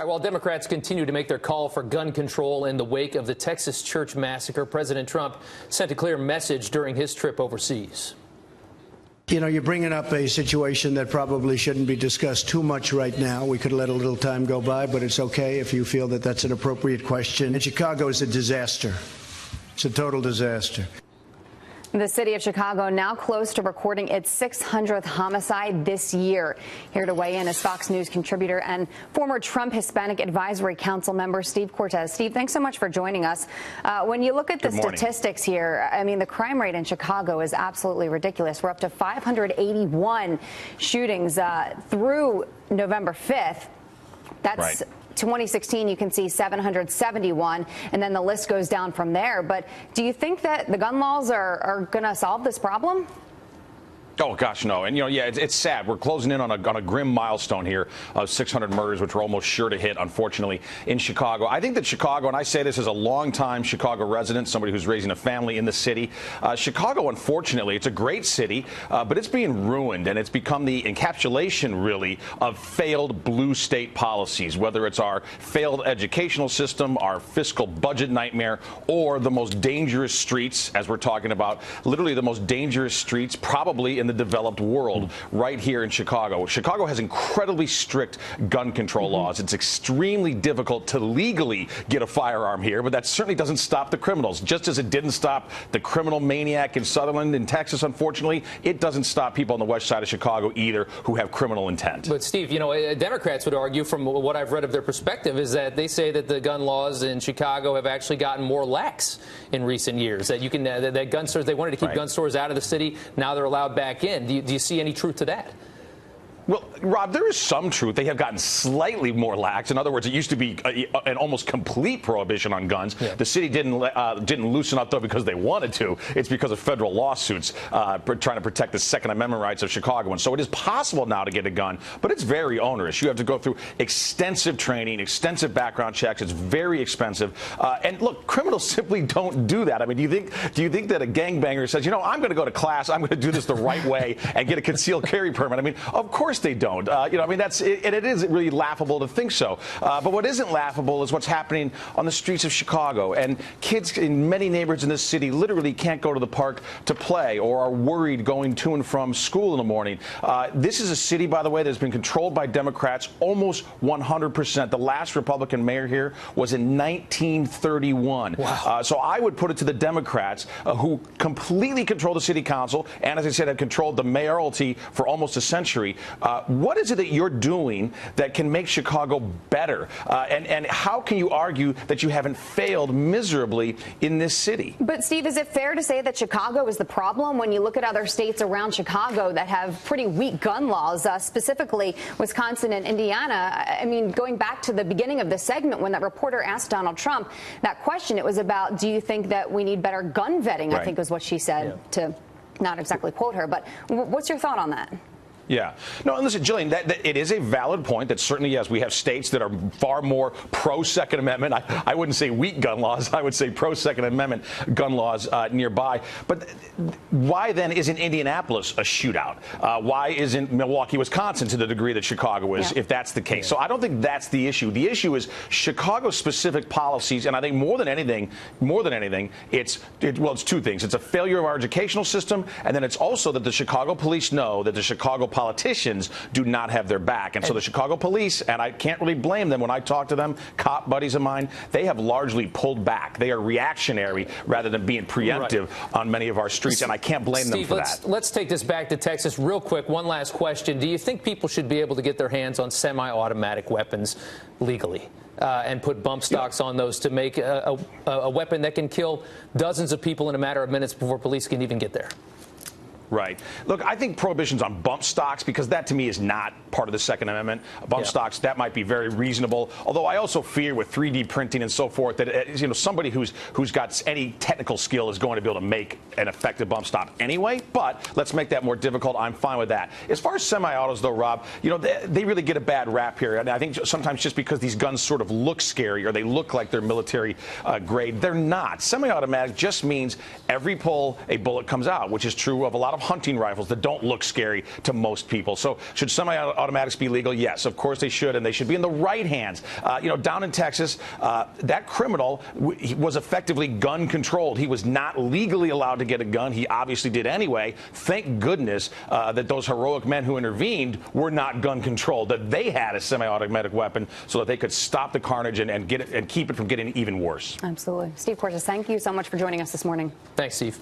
All right, while Democrats continue to make their call for gun control in the wake of the Texas church massacre, President Trump sent a clear message during his trip overseas. You know, you're bringing up a situation that probably shouldn't be discussed too much right now. We could let a little time go by, but it's okay if you feel that that's an appropriate question. And Chicago is a disaster. It's a total disaster. The city of Chicago now close to recording its 600th homicide this year. Here to weigh in is Fox News contributor and former Trump Hispanic Advisory Council member Steve Cortes. Steve, thanks so much for joining us. When you look at the statistics here, I mean, the crime rate in Chicago is absolutely ridiculous. We're up to 581 shootings through November 5th. That's right. 2016, you can see 771, and then the list goes down from there. But do you think that the gun laws are going to solve this problem? Oh, gosh, no. And, you know, yeah, it's sad. We're closing in on a grim milestone here of 600 murders, which we're almost sure to hit, unfortunately, in Chicago. I think that Chicago, and I say this as a longtime Chicago resident, somebody who's raising a family in the city, Chicago, unfortunately, it's a great city, but it's being ruined, and it's become the encapsulation, really, of failed blue state policies, whether it's our failed educational system, our fiscal budget nightmare, or the most dangerous streets, as we're talking about, literally the most dangerous streets probably in the developed world right here in Chicago. Chicago has incredibly strict gun control laws. It's extremely difficult to legally get a firearm here, but that certainly doesn't stop the criminals. Just as it didn't stop the criminal maniac in Sutherland in Texas, unfortunately, it doesn't stop people on the west side of Chicago either who have criminal intent. But, Steve, you know, Democrats would argue, from what I've read of their perspective, is that they say that the gun laws in Chicago have actually gotten more lax in recent years, that you can that gun stores, they wanted to keep gun stores out of the city. Now they're allowed back in. Do you see any truth to that? Well, Rob, there is some truth. They have gotten slightly more lax. In other words, it used to be an almost complete prohibition on guns. Yeah. The city didn't loosen up, though, because they wanted to. It's because of federal lawsuits trying to protect the Second Amendment rights of Chicagoans. So it is possible now to get a gun, but it's very onerous. You have to go through extensive training, extensive background checks. It's very expensive. And look, criminals simply don't do that. I mean, do you think that a gangbanger says, you know, I'm going to go to class, I'm going to do this the right way and get a concealed carry permit? I mean, of course they don't. You know, I mean, that's it, and it is really laughable to think so. But what isn't laughable is what's happening on the streets of Chicago. And kids in many neighborhoods in this city literally can't go to the park to play or are worried going to and from school in the morning. This is a city, by the way, that's been controlled by Democrats almost 100%. The last Republican mayor here was in 1931. Wow. So I would put it to the Democrats who completely control the city council and, as I said, have controlled the mayoralty for almost a century. What is it that you're doing that can make Chicago better? And how can you argue that you haven't failed miserably in this city? But, Steve, is it fair to say that Chicago is the problem when you look at other states around Chicago that have pretty weak gun laws, specifically Wisconsin and Indiana? I mean, going back to the beginning of the segment when that reporter asked Donald Trump that question, it was about, do you think that we need better gun vetting, I think was what she said, to not exactly quote her. But what's your thought on that? Yeah. No, and listen, Jillian, that it is a valid point that certainly, yes, we have states that are far more pro-Second Amendment. I wouldn't say weak gun laws. I would say pro-Second Amendment gun laws nearby. But why then isn't Indianapolis a shootout? Why isn't Milwaukee, Wisconsin to the degree that Chicago is, if that's the case? So I don't think that's the issue. The issue is Chicago-specific policies, and I think more than anything, it's two things. It's a failure of our educational system, and then it's also that the Chicago police know that the Chicago politicians do not have their back. And so the Chicago police, and I can't really blame them when I talk to them, cop buddies of mine, they have largely pulled back. They are reactionary rather than being preemptive on many of our streets, and I can't blame them for that. Let's take this back to Texas real quick. One last question. Do you think people should be able to get their hands on semi-automatic weapons legally and put bump stocks on those to make a weapon that can kill dozens of people in a matter of minutes before police can even get there? Right. Look, I think prohibitions on bump stocks, because that to me is not part of the Second Amendment. Bump stocks, that might be very reasonable. Although I also fear with 3D printing and so forth that somebody who's got any technical skill is going to be able to make an effective bump stock anyway. But let's make that more difficult. I'm fine with that. As far as semi-autos, though, Rob, they really get a bad rap here. And I think sometimes just because these guns sort of look scary or they look like they're military grade, they're not. Semi-automatic just means every pull a bullet comes out, which is true of a lot of have hunting rifles that don't look scary to most people. So should semi-automatics be legal? Yes, of course they should, and they should be in the right hands. Down in Texas, that criminal was effectively gun controlled. He was not legally allowed to get a gun. He obviously did anyway. Thank goodness that those heroic men who intervened were not gun controlled, that they had a semi-automatic weapon so that they could stop the carnage and keep it from getting even worse. Absolutely. Steve Cortes, thank you so much for joining us this morning. Thanks, Steve.